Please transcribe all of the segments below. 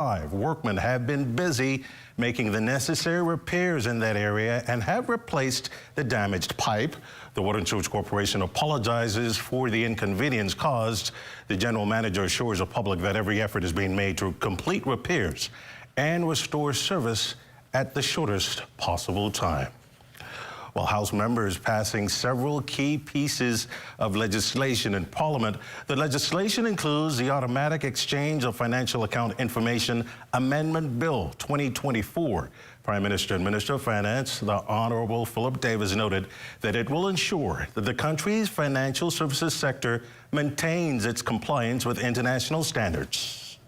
Workmen have been busy making the necessary repairs in that area and have replaced the damaged pipe. The Water and Sewage Corporation apologizes for the inconvenience caused. The general manager assures the public that every effort is being made to complete repairs and restore service at the shortest possible time. While House members passing several key pieces of legislation in Parliament, the legislation includes the Automatic Exchange of Financial Account Information Amendment Bill 2024. Prime Minister and Minister of Finance, the Honorable Philip Davis, noted that it will ensure that the country's financial services sector maintains its compliance with international standards.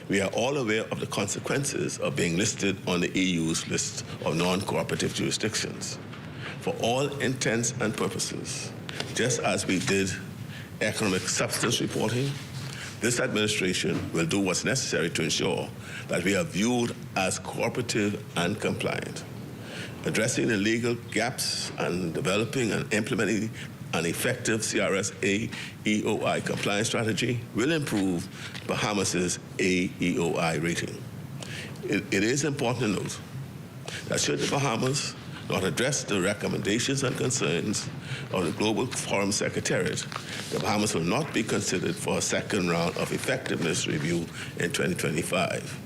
We are all aware of the consequences of being listed on the EU's list of non-cooperative jurisdictions. For all intents and purposes, just as we did economic substance reporting, this administration will do what's necessary to ensure that we are viewed as cooperative and compliant. Addressing the legal gaps and developing and implementing an effective CRS AEOI compliance strategy will improve Bahamas' AEOI rating. It is important to note that should the Bahamas not address the recommendations and concerns of the Global Forum Secretariat, the Bahamas will not be considered for a second round of effectiveness review in 2025.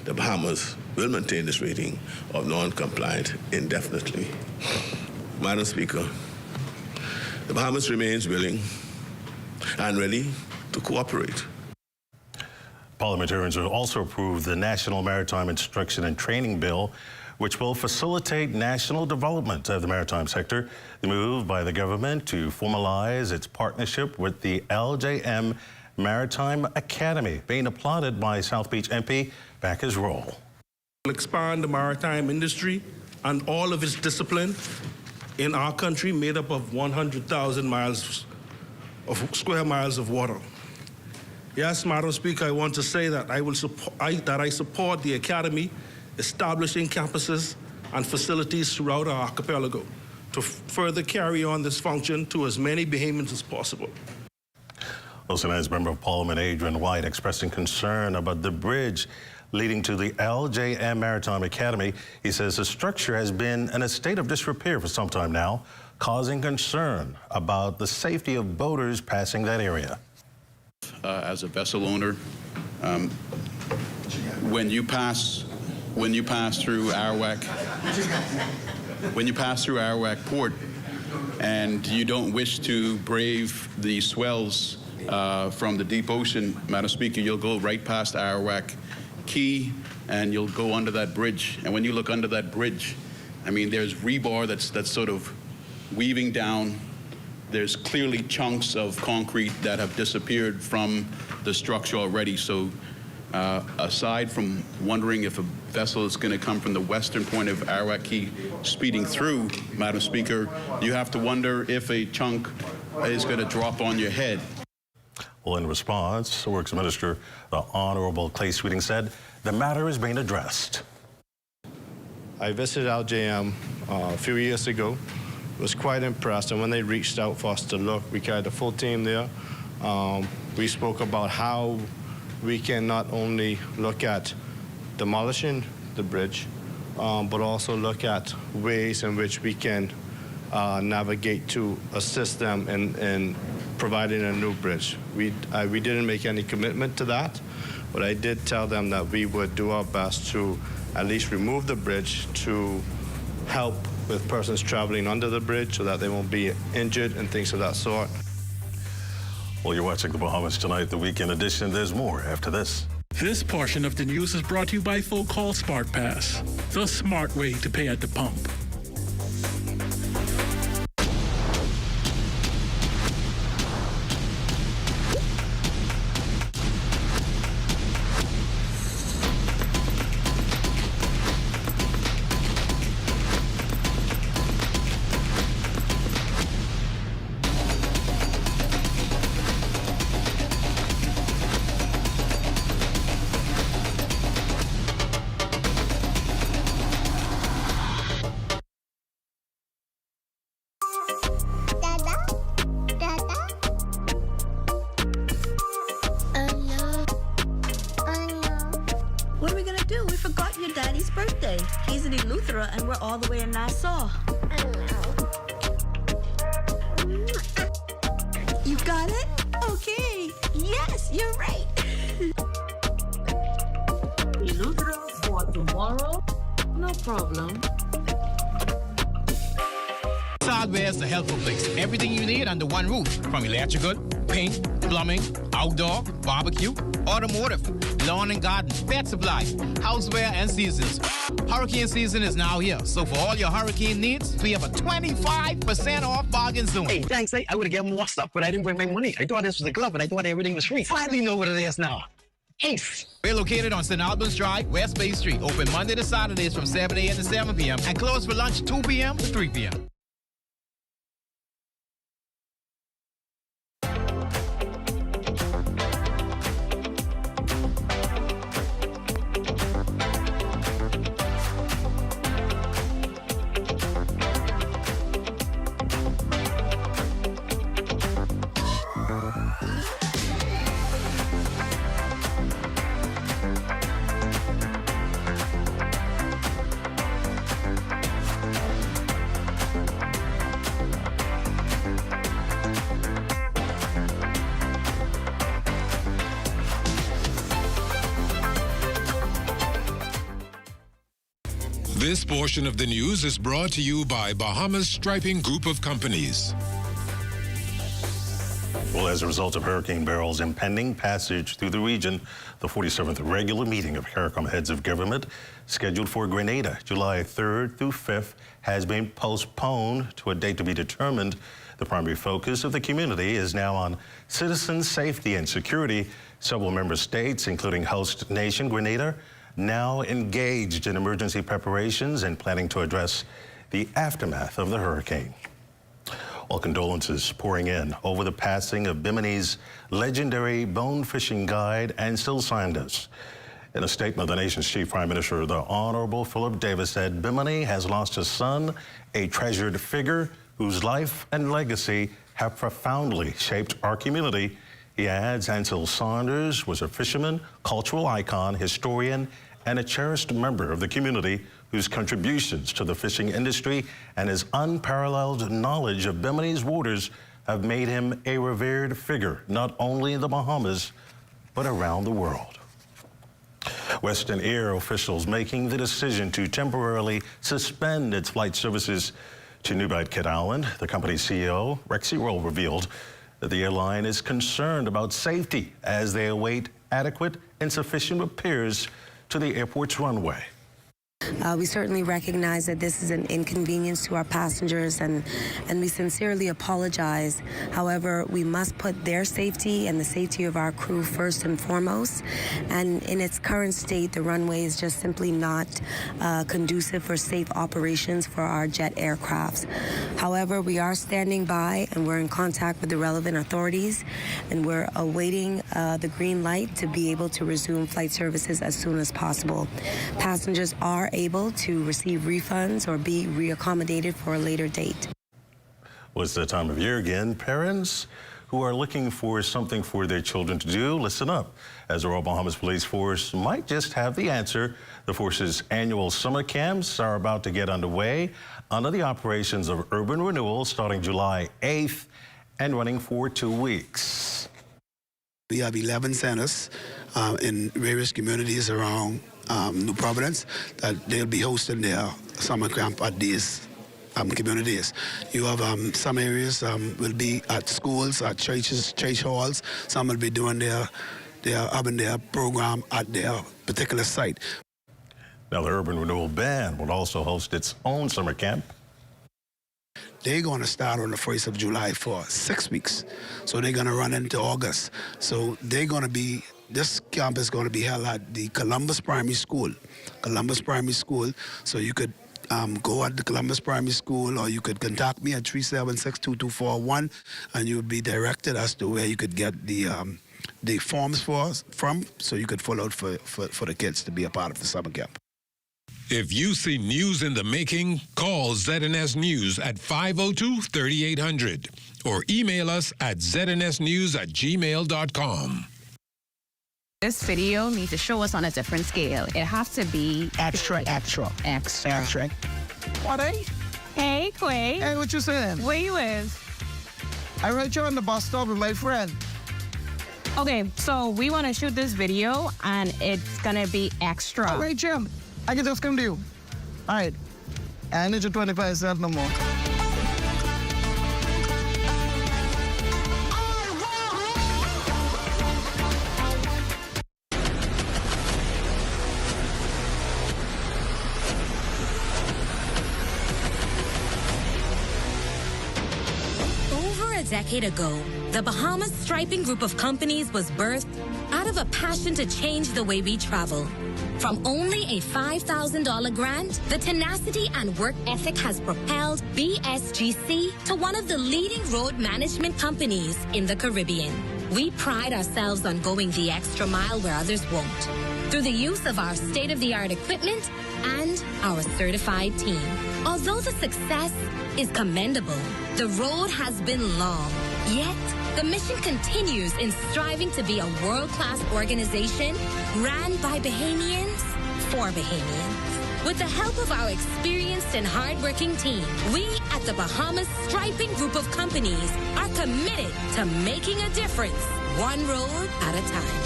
The Bahamas will maintain this rating of non-compliant indefinitely. Madam Speaker, the Bahamas remains willing and ready to cooperate. Parliamentarians will also approve the National Maritime Instruction and Training Bill, which will facilitate national development of the maritime sector. The move by the government to formalize its partnership with the LJM Maritime Academy, being applauded by South Beach MP Bacchus Roll. Will expand the maritime industry and all of its discipline in our country, made up of 100,000 square miles of water. Yes, Madam Speaker, I want to say that I support the Academy establishing campuses and facilities throughout our archipelago to further carry on this function to as many Bahamians as possible. Also, as Member of Parliament Adrian White expressing concern about the bridge leading to the LJM Maritime Academy. He says the structure has been in a state of disrepair for some time now, causing concern about the safety of boaters passing that area. As a vessel owner, when you pass through Arawak Port and you don't wish to brave the swells from the deep ocean, Madam Speaker, you'll go right past Arawak Quay and you'll go under that bridge. And when you look under that bridge, I mean, there's rebar that's sort of weaving down. There's clearly chunks of concrete that have disappeared from the structure already. So aside from wondering if a vessel is going to come from the western point of Arawak Quay speeding through, Madam Speaker, you have to wonder if a chunk is going to drop on your head. Well, in response, Works Minister, the Honorable Clay Sweeting, said the matter is being addressed. I visited LJM a few years ago. Was quite impressed, and when they reached out for us to look, we carried a full team there. We spoke about how we can not only look at demolishing the bridge, but also look at ways in which we can navigate to assist them in providing a new bridge. We didn't make any commitment to that, but I did tell them that we would do our best to at least remove the bridge to help with persons traveling under the bridge so that they won't be injured and things of that sort. Well, you're watching the Bahamas Tonight, the weekend edition. There's more after this. This portion of the news is brought to you by Folk Call Smart Pass, the smart way to pay at the pump. birthday. He's in Eleuthera and we're all the way in Nassau. You got it? Okay. Yes, you're right. Eleuthera for tomorrow? No problem. Hardware is the helpful place. Everything you need under one roof, from electrical, paint, plumbing, outdoor, barbecue, automotive, lawn and garden, pet supply, houseware, and seasons. Hurricane season is now here, so for all your hurricane needs, we have a 25% off bargain zone. Hey, thanks. I would have given more stuff, but I didn't bring my money. I thought this was a club, and I thought everything was free. Finally know what it is now. Ace. We're located on St. Albans Drive, West Bay Street, open Monday to Saturdays from 7 a.m. to 7 p.m. and closed for lunch 2 p.m. to 3 p.m. This portion of the news is brought to you by Bahamas Striping Group of Companies. Well, as a result of Hurricane Beryl's impending passage through the region, the 47th regular meeting of CARICOM heads of government, scheduled for Grenada, July 3rd through 5th, has been postponed to a date to be determined. The primary focus of the community is now on citizen safety and security. Several member states, including host nation Grenada, now engaged in emergency preparations and planning to address the aftermath of the hurricane. All condolences pouring in over the passing of Bimini's legendary bone fishing guide and still scientist. In a statement, the nation's chief prime minister, the Honorable Philip Davis, said Bimini has lost a son, a treasured figure whose life and legacy have profoundly shaped our community. He adds, Ansel Saunders was a fisherman, cultural icon, historian, and a cherished member of the community whose contributions to the fishing industry and his unparalleled knowledge of Bimini's waters have made him a revered figure, not only in the Bahamas, but around the world. Western Air officials making the decision to temporarily suspend its flight services to Newbight Kid Island. The company's CEO, Rexy Roll, revealed that the airline is concerned about safety as they await adequate and sufficient repairs to the airport's runway. We certainly recognize that this is an inconvenience to our passengers, and we sincerely apologize. However, we must put their safety and the safety of our crew first and foremost. And in its current state, the runway is just simply not conducive for safe operations for our jet aircrafts. However, we are standing by and we're in contact with the relevant authorities, and we're awaiting the green light to be able to resume flight services as soon as possible. Passengers are able to receive refunds or be reaccommodated for a later date. Well, it's that time of year again. Parents who are looking for something for their children to do, listen up, as the Royal Bahamas Police Force might just have the answer. The force's annual summer camps are about to get underway under the operations of Urban Renewal starting July 8th and running for 2 weeks. We have 11 centers in various communities around New Providence that they'll be hosting their summer camp at these communities. You have some areas will be at schools, at churches, church halls. Some will be doing having their program at their particular site. Now, the Urban Renewal Band will also host its own summer camp. They're going to start on the 1st of July for 6 weeks. So they're going to run into August. So they're going to be, this camp is going to be held at the Columbus Primary School. Columbus Primary School. So you could go at the Columbus Primary School, or you could contact me at 376-2241, and you would be directed as to where you could get the forms from, so you could fill out for the kids to be a part of the summer camp. If you see news in the making, call ZNS News at 502-3800 or email us at znsnews@gmail.com. This video needs to show us on a different scale. It has to be extra. What, eh? Hey, Quay. Hey, what you saying? Where you is? I heard you on the bus stop with my friend. Okay, so we want to shoot this video, and it's gonna be extra. All right, Jim. I can just come to you. All right. I need your 25 cents no more. A decade ago, the Bahamas Striping Group of companies was birthed out of a passion to change the way we travel. From only a $5,000 grant, the tenacity and work ethic has propelled BSGC to one of the leading road management companies in the Caribbean. We pride ourselves on going the extra mile where others won't, through the use of our state-of-the-art equipment and our certified team. Although the success is commendable, the road has been long. Yet, the mission continues in striving to be a world-class organization ran by Bahamians for Bahamians. With the help of our experienced and hardworking team, we at the Bahamas Striping Group of companies are committed to making a difference, one road at a time.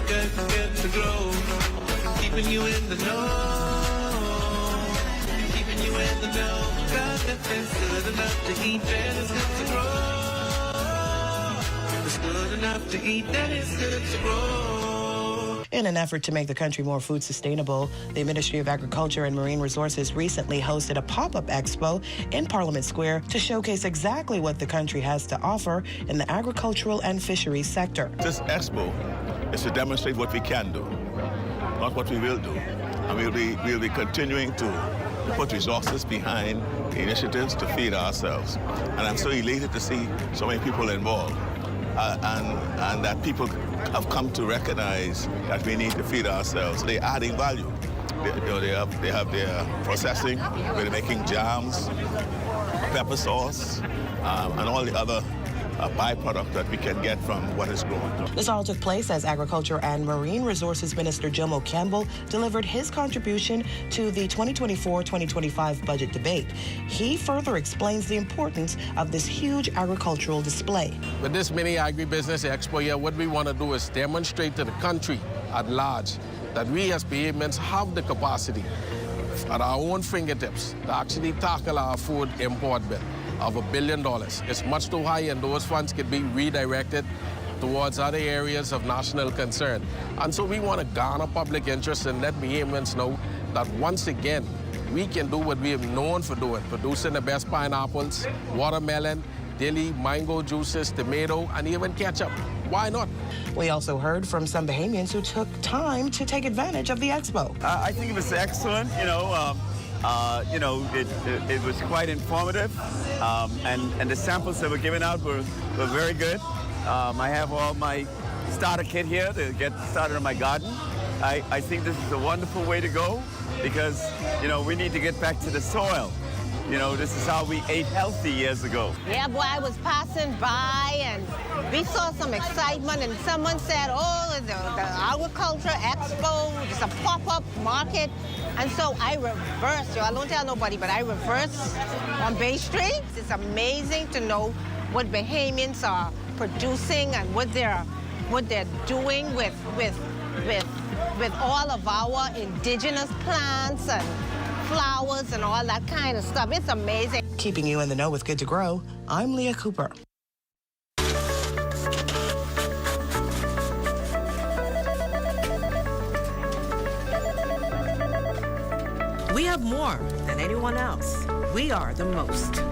Good to grow, keeping you in the know, keeping you in the know. God, it's good enough to eat, then it's good to grow. It's good enough to eat, then it's good to grow. In an effort to make the country more food sustainable, the Ministry of Agriculture and Marine Resources recently hosted a pop-up expo in Parliament Square to showcase exactly what the country has to offer in the agricultural and fisheries sector. This expo is to demonstrate what we can do, not what we will do. And we'll be continuing to put resources behind the initiatives to feed ourselves. And I'm so elated to see so many people involved and that people have come to recognize that we need to feed ourselves. They're adding value. They have their processing, they're making jams, pepper sauce, and all the other byproduct that we can get from what is grown. This all took place as Agriculture and Marine Resources Minister Jomo Campbell delivered his contribution to the 2024-2025 budget debate. He further explains the importance of this huge agricultural display. With this mini agribusiness expo here, what we want to do is demonstrate to the country at large that we as Bahamians have the capacity at our own fingertips to actually tackle our food import bill of $1 billion. It's much too high, and those funds could be redirected towards other areas of national concern. And so we want to garner public interest and let Bahamians know that once again, we can do what we have known for doing, producing the best pineapples, watermelon, dilly, mango juices, tomato, and even ketchup. Why not? We also heard from some Bahamians who took time to take advantage of the expo. I think it was excellent, it was quite informative, and the samples that were given out were very good. I have all my starter kit here to get started on my garden. I think this is a wonderful way to go because, we need to get back to the soil. This is how we ate healthy years ago. Yeah, boy, I was passing by and we saw some excitement and someone said, oh, the agriculture expo, it's a pop-up market. And so I reversed, I don't tell nobody, but I reversed on Bay Street. It's amazing to know what Bahamians are producing and what they're doing with all of our indigenous plants and flowers and all that kind of stuff. It's amazing. Keeping you in the know with Good to Grow, I'm Leah Cooper. We have more than anyone else. We are the most.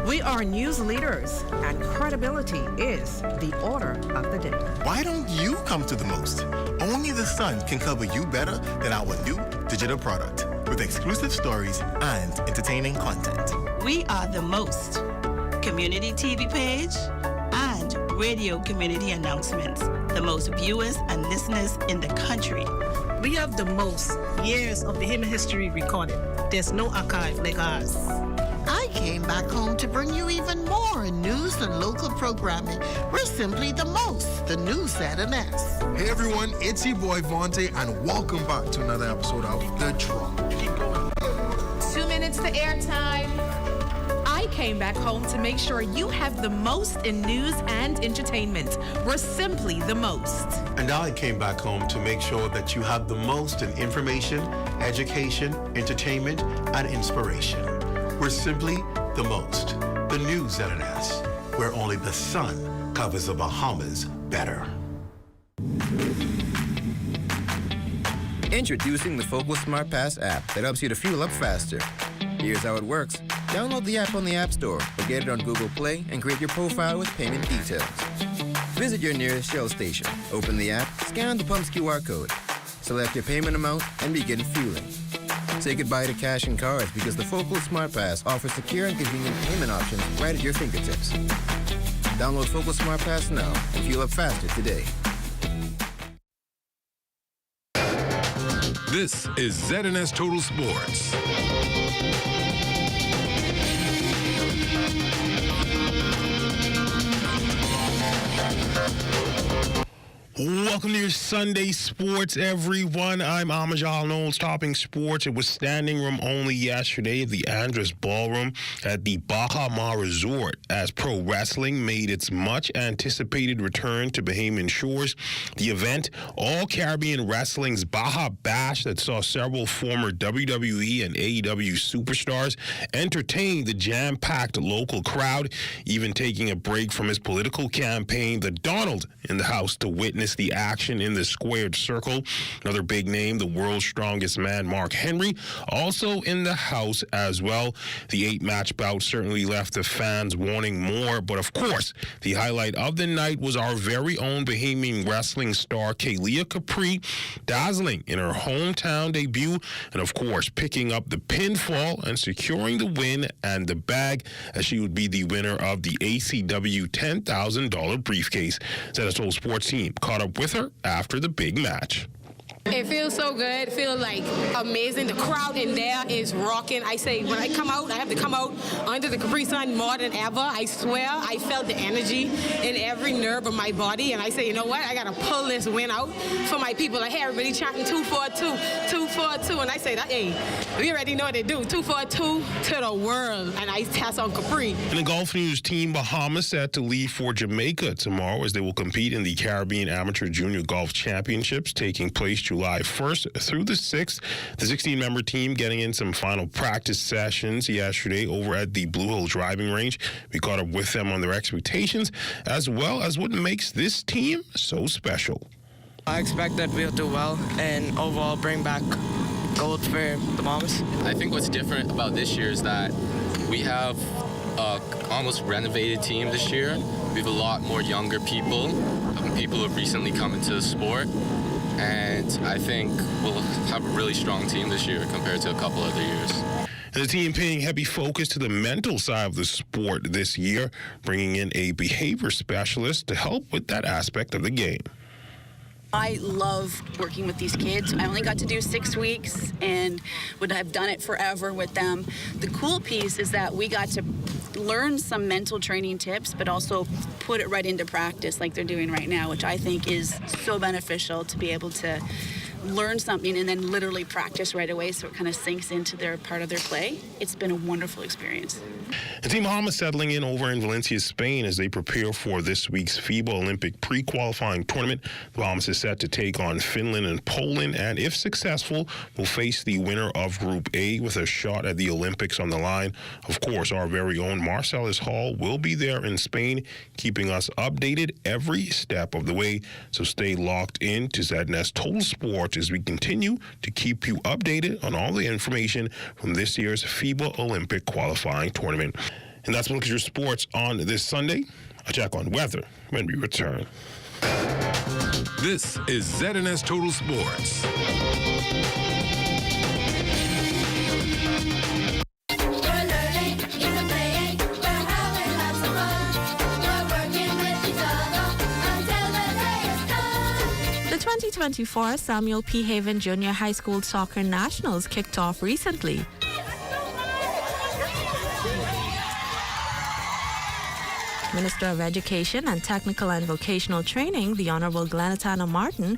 We are news leaders, and credibility is the order of the day. Why don't you come to the most? Only the Sun can cover you better than our new digital product with exclusive stories and entertaining content. We are the most. Community TV page and radio community announcements. The most viewers and listeners in the country. We have the most years of Bahamian history recorded. There's no archive like ours. I came back home to bring you even more news and local programming. We're simply the most, the news at an S. Hey everyone, it's your boy Vontae, and welcome back to another episode of The Drop. 2 minutes to airtime. I came back home to make sure you have the most in news and entertainment. We're simply the most. And I came back home to make sure that you have the most in information, education, entertainment, and inspiration. We're simply the most. The news at an S, where only the sun covers the Bahamas better. Introducing the Focal Smart Pass app that helps you to fuel up faster. Here's how it works. Download the app on the App Store or get it on Google Play and create your profile with payment details. Visit your nearest Shell station. Open the app, scan the pump's QR code, select your payment amount, and begin fueling. Say goodbye to cash and cards because the Focal Smart Pass offers secure and convenient payment options right at your fingertips. Download Focal Smart Pass now and fuel up faster today. This is ZNS Total Sports. Welcome to your Sunday Sports, everyone. I'm Amajal Knowles, topping sports. It was standing room only yesterday at the Andrus Ballroom at the Baha Ma Resort as pro wrestling made its much-anticipated return to Bahamian shores. The event, All Caribbean Wrestling's Baja Bash, that saw several former WWE and AEW superstars, entertained the jam-packed local crowd, even taking a break from his political campaign, the Donald in the house, to witness the action in the squared circle. Another big name, the world's strongest man, Mark Henry, also in the house as well. The 8-match bout certainly left the fans wanting more, but of course, the highlight of the night was our very own Bahamian wrestling star, Kalia Capri, dazzling in her hometown debut, and of course, picking up the pinfall and securing the win and the bag, as she would be the winner of the ACW $10,000 briefcase. ZSO Sports team caught up with her after the big match. It feels so good. It feels like amazing. The crowd in there is rocking. I say when I come out, I have to come out under the Capri Sun more than ever. I swear I felt the energy in every nerve of my body. And I say, you know what? I got to pull this win out for my people. I hear everybody chanting 242, 242. And I say, hey, we already know what they do. 242 to the world. And I pass on Capri. In the golf news, Team Bahamas set to leave for Jamaica tomorrow as they will compete in the Caribbean Amateur Junior Golf Championships taking place July 1st through the 6th. The 16-member team getting in some final practice sessions yesterday over at the Blue Hill driving range. We caught up with them on their expectations as well as what makes this team so special. I expect that we'll do well and overall bring back gold for the Bahamas. I think what's different about this year is that we have a almost renovated team this year. We have a lot more younger people who have recently come into the sport. And I think we'll have a really strong team this year compared to a couple other years. And the team paying heavy focus to the mental side of the sport this year, bringing in a behavior specialist to help with that aspect of the game. I love working with these kids. I only got to do 6 weeks and would have done it forever with them. The cool piece is that we got to learn some mental training tips, but also put it right into practice like they're doing right now, which I think is so beneficial to be able to learn something and then literally practice right away so it kind of sinks into their part of their play. It's been a wonderful experience. The Team Bahamas settling in over in Valencia, Spain as they prepare for this week's FIBA Olympic pre-qualifying tournament. The Bahamas is set to take on Finland and Poland, and if successful, will face the winner of Group A with a shot at the Olympics on the line. Of course, our very own Marcellus Hall will be there in Spain, keeping us updated every step of the way. So stay locked in to ZNS Total Sports as we continue to keep you updated on all the information from this year's FIBA Olympic qualifying tournament. And that's what looks at your sports on this Sunday. I'll check on weather when we return. This is ZNS Total Sports. The 2024 Samuel P. Haven Junior High School Soccer Nationals kicked off recently. Minister of Education and Technical and Vocational Training, the Honorable Glenatana Martin,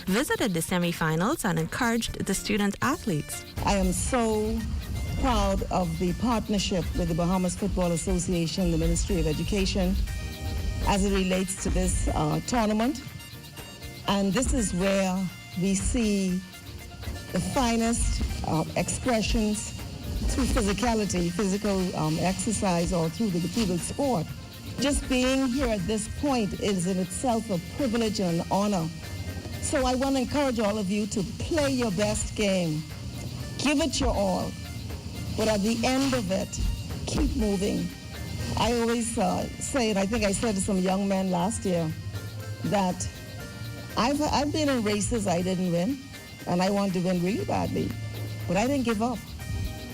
visited the semifinals and encouraged the student athletes. I am so proud of the partnership with the Bahamas Football Association, the Ministry of Education, as it relates to this tournament. And this is where we see the finest expressions through physicality, physical exercise, or through the sport. Just being here at this point is in itself a privilege and an honor. So I want to encourage all of you to play your best game. Give it your all. But at the end of it, keep moving. I always say, and I think I said to some young men last year, that I've been in races I didn't win, and I wanted to win really badly, but I didn't give up.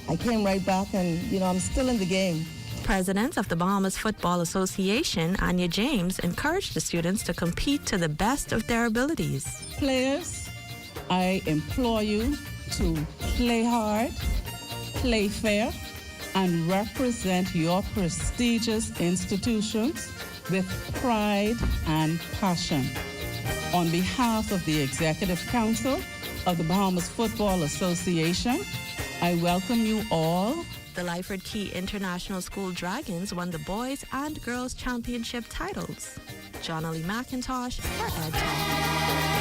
I came right back, and I'm still in the game. President of the Bahamas Football Association, Anya James, encouraged the students to compete to the best of their abilities. Players, I implore you to play hard, play fair, and represent your prestigious institutions with pride and passion. On behalf of the Executive Council of the Bahamas Football Association, I welcome you all. The Lyford Key International School Dragons won the boys and girls championship titles. John Ali McIntosh for Ed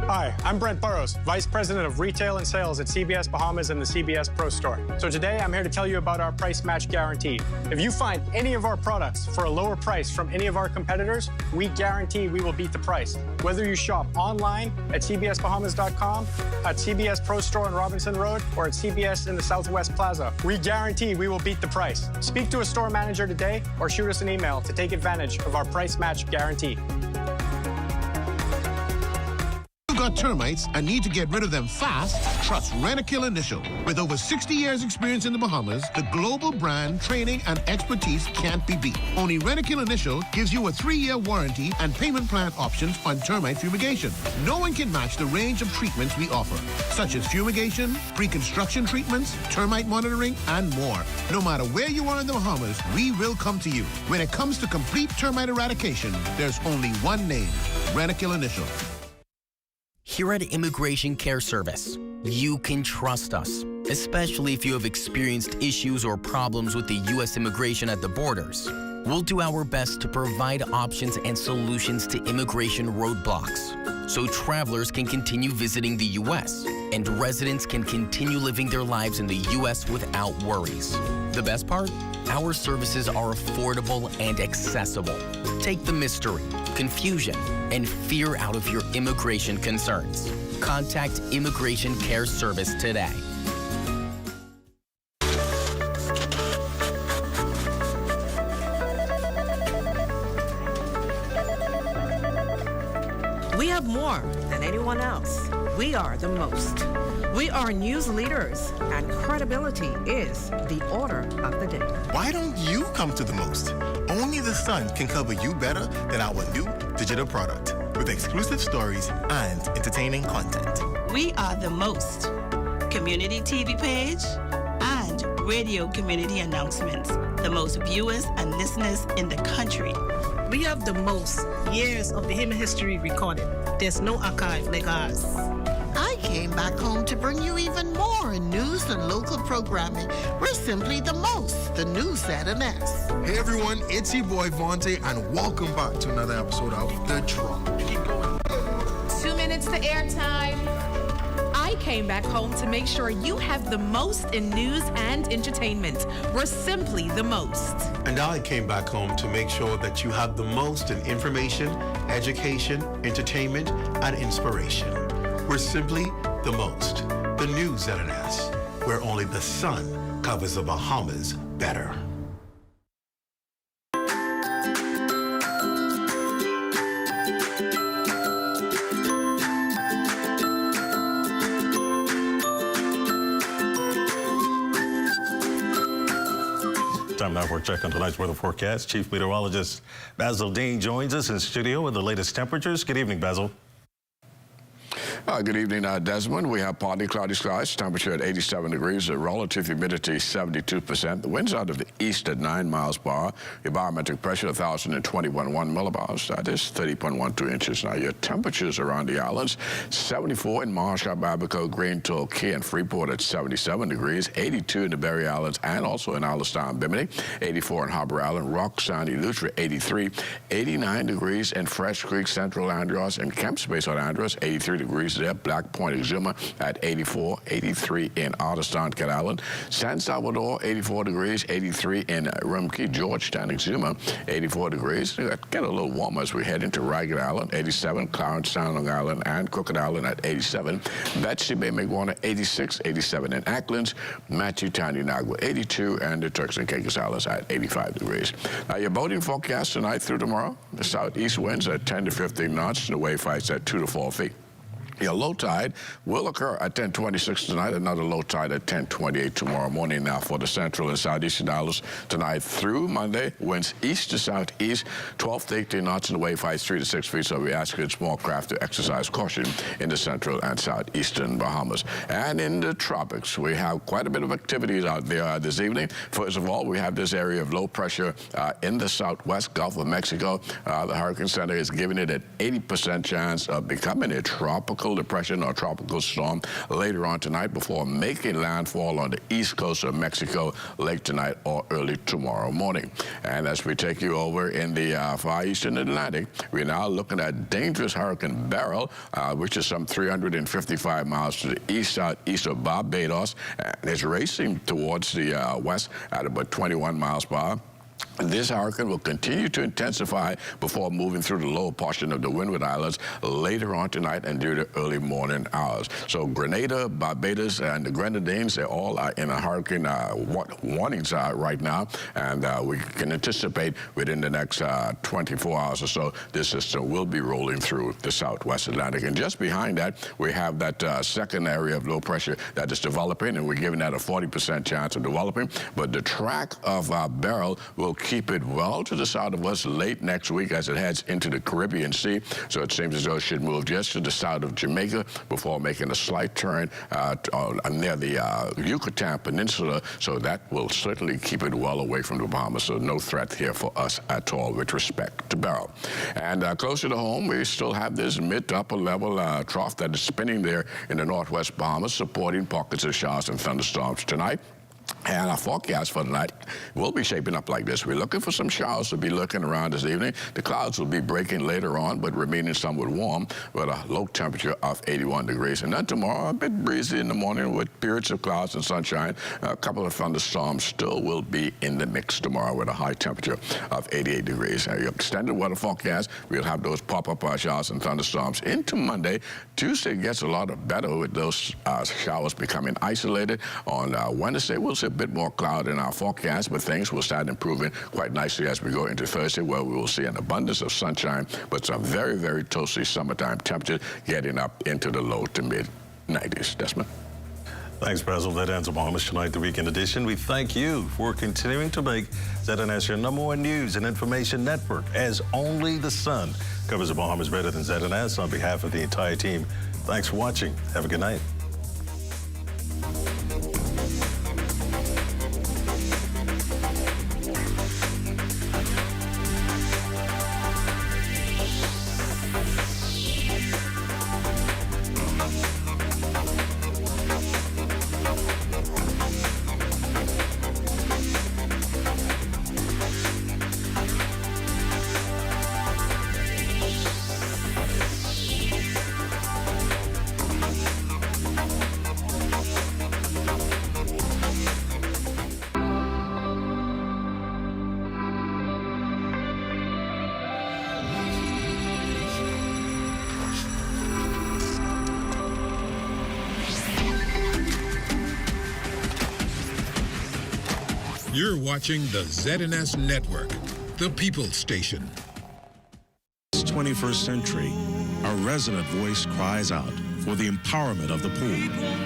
Hi, I'm Brent Burrows, Vice President of Retail and Sales at CBS Bahamas and the CBS Pro Store. So today I'm here to tell you about our price match guarantee. If you find any of our products for a lower price from any of our competitors, we guarantee we will beat the price. Whether you shop online at cbsbahamas.com, at CBS Pro Store on Robinson Road, or at CBS in the Southwest Plaza, we guarantee we will beat the price. Speak to a store manager today or shoot us an email to take advantage of our price match guarantee. Got termites and need to get rid of them fast? Trust Rentokil Initial. With over 60 years experience in the Bahamas, the global brand, training, and expertise can't be beat. Only Rentokil Initial gives you a 3-year warranty and payment plan options on termite fumigation. No one can match the range of treatments we offer, such as fumigation, pre-construction treatments, termite monitoring, and more. No matter where you are in the Bahamas, we will come to you. When it comes to complete termite eradication, there's only one name, Rentokil Initial. Here at Immigration Care Service, you can trust us, especially if you have experienced issues or problems with the U.S. immigration at the borders. We'll do our best to provide options and solutions to immigration roadblocks, so travelers can continue visiting the U.S. and residents can continue living their lives in the U.S. without worries. The best part? Our services are affordable and accessible. Take the mystery, confusion, and fear out of your immigration concerns. Contact Immigration Care Service today. We have more than anyone else. We are the most. We are news leaders, and credibility is the order of the day. Why don't you come to the most? Only the Sun can cover you better than our new digital product with exclusive stories and entertaining content. We are the most. Community TV page and radio community announcements. The most viewers and listeners in the country. We have the most years of the human history recorded. There's no archive like ours. I came back home to bring you even more news and local programming. We're simply the most, the news at an S. Hey everyone, it's your boy Vontae, and welcome back to another episode of The Drop. Keep going. 2 minutes to airtime. I came back home to make sure you have the most in news and entertainment. We're simply the most. And I came back home to make sure that you have the most in information, education, entertainment, and inspiration. We're simply the most. The news at an S, where only the sun covers the Bahamas better. Time now for a check on tonight's weather forecast. Chief Meteorologist Basil Dean joins us in studio with the latest temperatures. Good evening, Basil. Good evening, Desmond. We have partly cloudy skies, temperature at 87 degrees, the relative humidity 72%. The winds out of the east at 9 miles per hour. The barometric pressure 1,021.1 millibars. That is 30.12 inches. Now, your temperatures around the islands, 74 in Marshall, Babaco, Green, Torquay, and Freeport at 77 degrees, 82 in the Berry Islands and also in Allenstown, Bimini, 84 in Harbor Island, Rock, Sandy, Lutra, 83, 89 degrees in Fresh Creek, Central Andros, and Camp Space on Andros, 83 degrees there. Black Point, Exuma at 84, 83 in Otterstown, Cat Island. San Salvador, 84 degrees, 83 in Rumkey, Georgetown, Exuma, 84 degrees. Get a little warmer as we head into Ragged Island, 87, Clarence Sound, Long Island, and Crooked Island at 87. Betsy Bay, McWarner, 86, 87 in Acklands, Matthew Town, Unagua, 82, and the Turks and Caicos Islands at 85 degrees. Now, your boating forecast tonight through tomorrow, the southeast winds at 10 to 15 knots, and the wave heights at 2 to 4 feet. Your low tide will occur at 10:26 tonight, another low tide at 10:28 tomorrow morning. Now for the central and southeastern islands tonight through Monday, winds east to southeast, 12 to 18 knots, and the wave heights 3 to 6 feet. So we ask you small craft to exercise caution in the central and southeastern Bahamas. And in the tropics, we have quite a bit of activities out there this evening. First of all, we have this area of low pressure in the southwest Gulf of Mexico. The Hurricane Center is giving it an 80% chance of becoming a tropical depression or tropical storm later on tonight before making landfall on the east coast of Mexico late tonight or early tomorrow morning. And as we take you over in the far eastern Atlantic, we're now looking at dangerous Hurricane Beryl, which is some 355 miles to the east-southeast of Barbados, and is racing towards the west at about 21 miles per hour. This hurricane will continue to intensify before moving through the lower portion of the Windward Islands later on tonight and during the early morning hours. So Grenada, Barbados, and the Grenadines, they all are in a hurricane warnings right now, and we can anticipate within the next 24 hours or so, this system will be rolling through the southwest Atlantic. And just behind that, we have that second area of low pressure that is developing, and we're giving that a 40% chance of developing. But the track of Beryl will keep it well to the south of us late next week as it heads into the Caribbean Sea. So it seems as though it should move just to the south of Jamaica before making a slight turn near the Yucatan Peninsula. So that will certainly keep it well away from the Bahamas. So no threat here for us at all with respect to Beryl. And closer to home, we still have this mid to upper level trough that is spinning there in the northwest Bahamas, supporting pockets of showers and thunderstorms tonight. And our forecast for tonight will be shaping up like this. We're looking for some showers to be looking around this evening. The clouds will be breaking later on, but remaining somewhat warm with a low temperature of 81 degrees. And then tomorrow, a bit breezy in the morning with periods of clouds and sunshine. A couple of thunderstorms still will be in the mix tomorrow with a high temperature of 88 degrees. Your extended weather forecast, we'll have those pop-up showers and thunderstorms into Monday. Tuesday gets a lot better with those showers becoming isolated. On Wednesday, we'll see a bit more cloud in our forecast, but things will start improving quite nicely as we go into Thursday, where we will see an abundance of sunshine, but some very, very toasty summertime temperatures getting up into the low to mid 90s. Desmond. Thanks, Basil. That ends Bahamas Tonight, the weekend edition. We thank you for continuing to make ZNS your #1 news and information network, as only the sun covers the Bahamas better than ZNS. On behalf of the entire team, thanks for watching. Have a good night. You're watching the ZNS Network, the People's Station. This 21st century, our resident voice cries out for the empowerment of the poor.